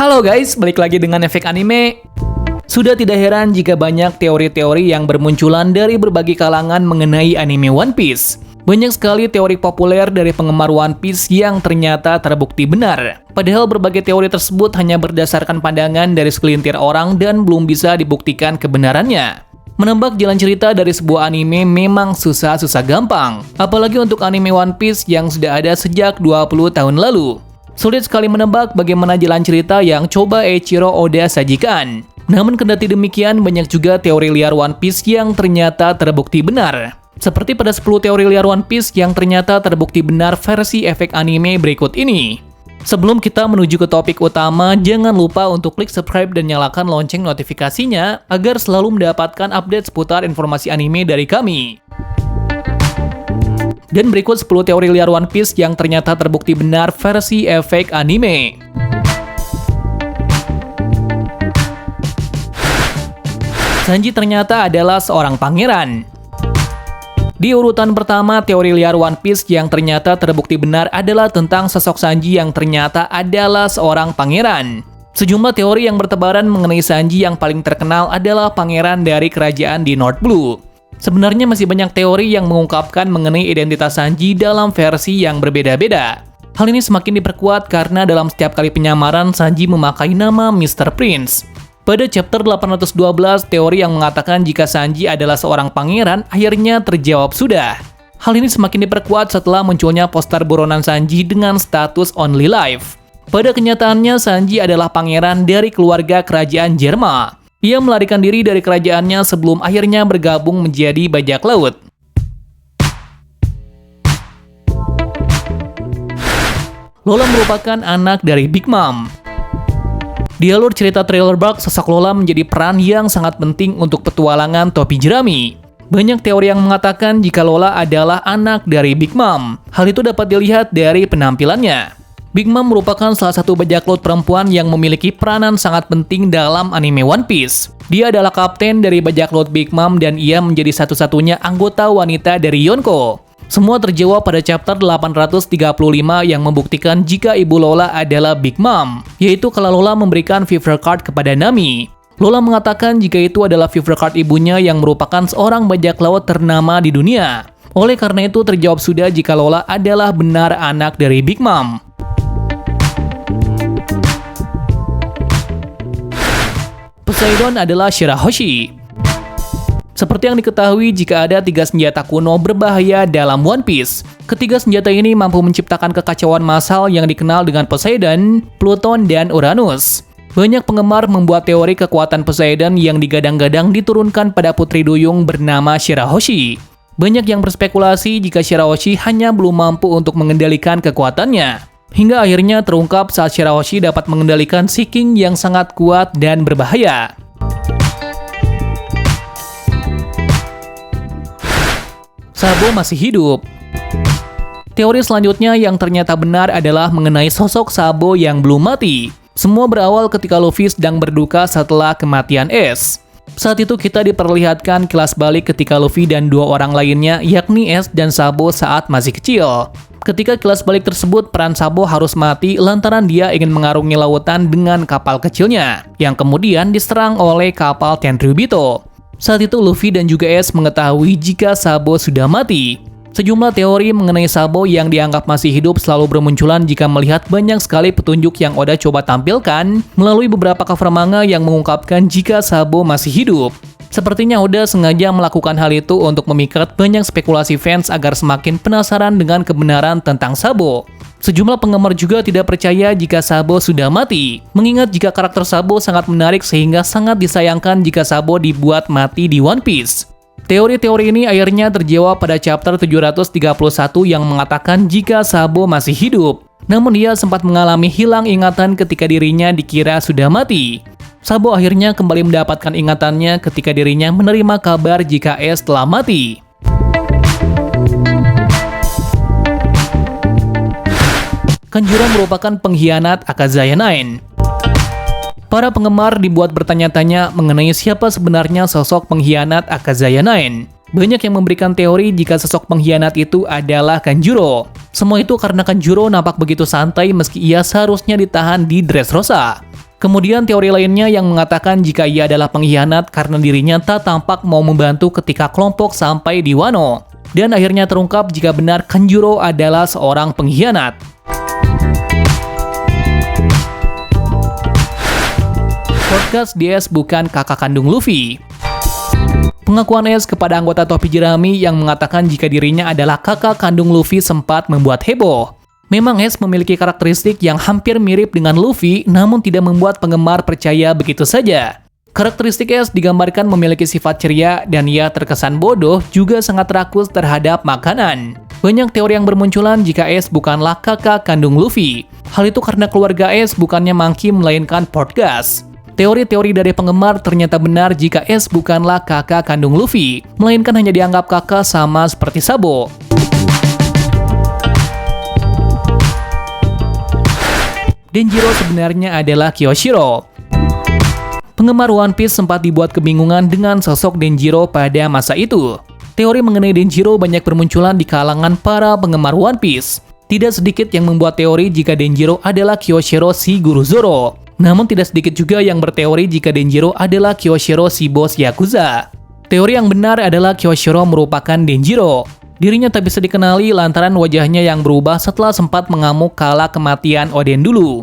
Halo guys, balik lagi dengan Efek Anime. Sudah tidak heran jika banyak teori-teori yang bermunculan dari berbagai kalangan mengenai anime One Piece. Banyak sekali teori populer dari penggemar One Piece yang ternyata terbukti benar. Padahal berbagai teori tersebut hanya berdasarkan pandangan dari segelintir orang dan belum bisa dibuktikan kebenarannya. Menebak jalan cerita dari sebuah anime memang susah-susah gampang. Apalagi untuk anime One Piece yang sudah ada sejak 20 tahun lalu. Sulit sekali menebak bagaimana jalan cerita yang coba Eiichiro Oda sajikan. Namun kendati demikian, banyak juga teori liar One Piece yang ternyata terbukti benar. Seperti pada 10 teori liar One Piece yang ternyata terbukti benar versi efek anime berikut ini. Sebelum kita menuju ke topik utama, jangan lupa untuk klik subscribe dan nyalakan lonceng notifikasinya agar selalu mendapatkan update seputar informasi anime dari kami. Dan berikut 10 teori liar One Piece yang ternyata terbukti benar versi efek anime. Sanji ternyata adalah seorang pangeran. Di urutan pertama, teori liar One Piece yang ternyata terbukti benar adalah tentang sosok Sanji yang ternyata adalah seorang pangeran. Sejumlah teori yang bertebaran mengenai Sanji yang paling terkenal adalah pangeran dari kerajaan di North Blue. Sebenarnya masih banyak teori yang mengungkapkan mengenai identitas Sanji dalam versi yang berbeda-beda. Hal ini semakin diperkuat karena dalam setiap kali penyamaran Sanji memakai nama Mr. Prince. Pada chapter 812, teori yang mengatakan jika Sanji adalah seorang pangeran akhirnya terjawab sudah. Hal ini semakin diperkuat setelah munculnya poster buronan Sanji dengan status only life. Pada kenyataannya, Sanji adalah pangeran dari keluarga kerajaan Jerma. Ia melarikan diri dari kerajaannya sebelum akhirnya bergabung menjadi bajak laut. Lola merupakan anak dari Big Mom. Di alur cerita Thriller Bark, sosok Lola menjadi peran yang sangat penting untuk petualangan topi jerami. Banyak teori yang mengatakan jika Lola adalah anak dari Big Mom. Hal itu dapat dilihat dari penampilannya. Big Mom merupakan salah satu bajak laut perempuan yang memiliki peranan sangat penting dalam anime One Piece. Dia adalah kapten dari bajak laut Big Mom dan ia menjadi satu-satunya anggota wanita dari Yonko. Semua terjawab pada chapter 835 yang membuktikan jika ibu Lola adalah Big Mom, yaitu kalau Lola memberikan Fever Card kepada Nami. Lola mengatakan jika itu adalah Fever Card ibunya yang merupakan seorang bajak laut ternama di dunia. Oleh karena itu terjawab sudah jika Lola adalah benar anak dari Big Mom. Poseidon adalah Shirahoshi. Seperti yang diketahui jika ada 3 senjata kuno berbahaya dalam One Piece. Ketiga senjata ini mampu menciptakan kekacauan massal yang dikenal dengan Poseidon, Pluton, dan Uranus. Banyak penggemar membuat teori kekuatan Poseidon yang digadang-gadang diturunkan pada putri duyung bernama Shirahoshi. Banyak yang berspekulasi jika Shirahoshi hanya belum mampu untuk mengendalikan kekuatannya. Hingga akhirnya terungkap saat Shirahoshi dapat mengendalikan Sea King yang sangat kuat dan berbahaya. Sabo masih hidup. Teori selanjutnya yang ternyata benar adalah mengenai sosok Sabo yang belum mati. Semua berawal ketika Luffy sedang berduka setelah kematian Ace. Saat itu kita diperlihatkan kilas balik ketika Luffy dan 2 orang lainnya yakni Ace dan Sabo saat masih kecil. Ketika kilas balik tersebut, peran Sabo harus mati lantaran dia ingin mengarungi lautan dengan kapal kecilnya, yang kemudian diserang oleh kapal Tenryubito. Saat itu Luffy dan juga Ace mengetahui jika Sabo sudah mati. Sejumlah teori mengenai Sabo yang dianggap masih hidup selalu bermunculan jika melihat banyak sekali petunjuk yang Oda coba tampilkan melalui beberapa cover manga yang mengungkapkan jika Sabo masih hidup. Sepertinya Oda sengaja melakukan hal itu untuk memikat banyak spekulasi fans agar semakin penasaran dengan kebenaran tentang Sabo. Sejumlah penggemar juga tidak percaya jika Sabo sudah mati, mengingat jika karakter Sabo sangat menarik sehingga sangat disayangkan jika Sabo dibuat mati di One Piece. Teori-teori ini akhirnya terjawab pada chapter 731 yang mengatakan jika Sabo masih hidup. Namun dia sempat mengalami hilang ingatan ketika dirinya dikira sudah mati. Sabo akhirnya kembali mendapatkan ingatannya ketika dirinya menerima kabar jika Ace telah mati. Kanjuro merupakan pengkhianat Akazaya 9. Para penggemar dibuat bertanya-tanya mengenai siapa sebenarnya sosok pengkhianat Akazaya 9. Banyak yang memberikan teori jika sosok pengkhianat itu adalah Kanjuro. Semua itu karena Kanjuro nampak begitu santai meski ia seharusnya ditahan di Dressrosa. Kemudian teori lainnya yang mengatakan jika ia adalah pengkhianat karena dirinya tak tampak mau membantu ketika kelompok sampai di Wano. Dan akhirnya terungkap jika benar Kanjuro adalah seorang pengkhianat. Podcast DS bukan kakak kandung Luffy. Pengakuan Ace kepada anggota topi jerami yang mengatakan jika dirinya adalah kakak kandung Luffy sempat membuat heboh. Memang Ace memiliki karakteristik yang hampir mirip dengan Luffy, namun tidak membuat penggemar percaya begitu saja. Karakteristik Ace digambarkan memiliki sifat ceria dan ia terkesan bodoh, juga sangat rakus terhadap makanan. Banyak teori yang bermunculan jika Ace bukanlah kakak kandung Luffy. Hal itu karena keluarga Ace bukannya Monkey melainkan Portgas. Teori-teori dari penggemar ternyata benar jika Ace bukanlah kakak kandung Luffy, melainkan hanya dianggap kakak sama seperti Sabo. Denjiro sebenarnya adalah Kyoshiro. Penggemar One Piece sempat dibuat kebingungan dengan sosok Denjiro pada masa itu. Teori mengenai Denjiro banyak bermunculan di kalangan para penggemar One Piece. Tidak sedikit yang membuat teori jika Denjiro adalah Kyoshiro si guru Zoro. Namun tidak sedikit juga yang berteori jika Denjiro adalah Kyoshiro si bos Yakuza. Teori yang benar adalah Kyoshiro merupakan Denjiro. Dirinya tak bisa dikenali lantaran wajahnya yang berubah setelah sempat mengamuk kala kematian Oden dulu.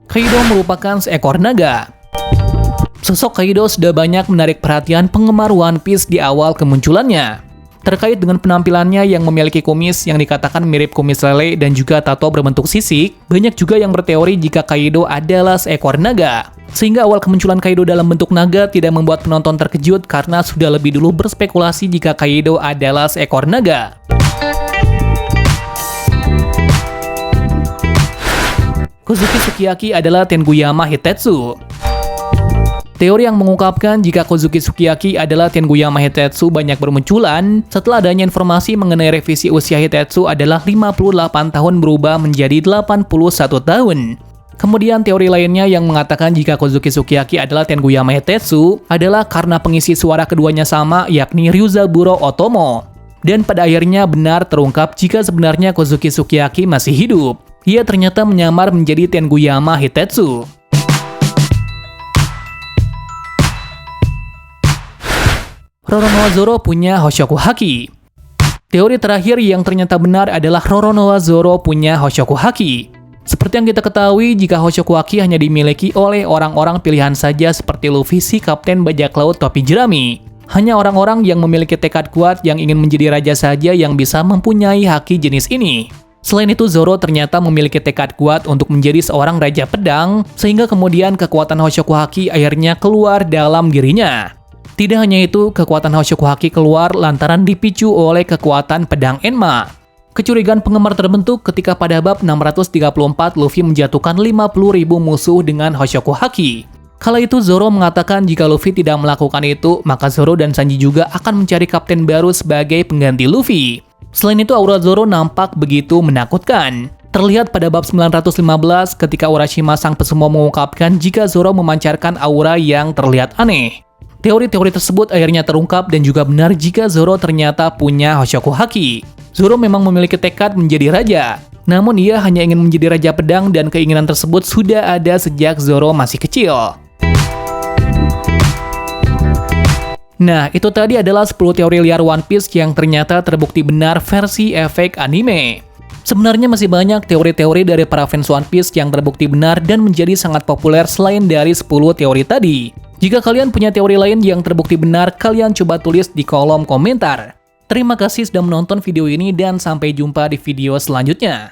Kaido merupakan seekor naga. Sosok Kaido sudah banyak menarik perhatian penggemar One Piece di awal kemunculannya. Terkait dengan penampilannya yang memiliki kumis yang dikatakan mirip kumis lele dan juga tato berbentuk sisik, banyak juga yang berteori jika Kaido adalah seekor naga. Sehingga awal kemunculan Kaido dalam bentuk naga tidak membuat penonton terkejut karena sudah lebih dulu berspekulasi jika Kaido adalah seekor naga. Kozuki Sukiyaki adalah Tenguyama Hitetsu. Teori yang mengungkapkan jika Kozuki Sukiyaki adalah Tenguyama Hitetsu banyak bermunculan setelah adanya informasi mengenai revisi usia Hitetsu adalah 58 tahun berubah menjadi 81 tahun. Kemudian teori lainnya yang mengatakan jika Kozuki Sukiyaki adalah Tenguyama Hitetsu adalah karena pengisi suara keduanya sama, yakni Ryuzaburo Otomo. Dan pada akhirnya benar terungkap jika sebenarnya Kozuki Sukiyaki masih hidup. Ia ternyata menyamar menjadi Tenguyama Hitetsu. Roronoa Zoro punya Hoshoku Haki. Teori terakhir yang ternyata benar adalah Roronoa Zoro punya Hoshoku Haki. Seperti yang kita ketahui, jika Hoshoku Haki hanya dimiliki oleh orang-orang pilihan saja seperti Luffy si Kapten Bajak Laut Topi Jerami. Hanya orang-orang yang memiliki tekad kuat yang ingin menjadi raja saja yang bisa mempunyai haki jenis ini. Selain itu, Zoro ternyata memiliki tekad kuat untuk menjadi seorang raja pedang, sehingga kemudian kekuatan Hoshoku Haki akhirnya keluar dalam dirinya. Tidak hanya itu, kekuatan Hoshoku Haki keluar lantaran dipicu oleh kekuatan pedang Enma. Kecurigaan penggemar terbentuk ketika pada bab 634 Luffy menjatuhkan 50.000 musuh dengan Hoshoku Haki. Kala itu Zoro mengatakan jika Luffy tidak melakukan itu, maka Zoro dan Sanji juga akan mencari kapten baru sebagai pengganti Luffy. Selain itu, aura Zoro nampak begitu menakutkan. Terlihat pada bab 915 ketika Urashima sang pesumo mengungkapkan jika Zoro memancarkan aura yang terlihat aneh. Teori-teori tersebut akhirnya terungkap dan juga benar jika Zoro ternyata punya Hoshoku Haki. Zoro memang memiliki tekad menjadi raja. Namun ia hanya ingin menjadi raja pedang dan keinginan tersebut sudah ada sejak Zoro masih kecil. Nah, itu tadi adalah 10 teori liar One Piece yang ternyata terbukti benar versi efek anime. Sebenarnya masih banyak teori-teori dari para fans One Piece yang terbukti benar dan menjadi sangat populer selain dari 10 teori tadi. Jika kalian punya teori lain yang terbukti benar, kalian coba tulis di kolom komentar. Terima kasih sudah menonton video ini dan sampai jumpa di video selanjutnya.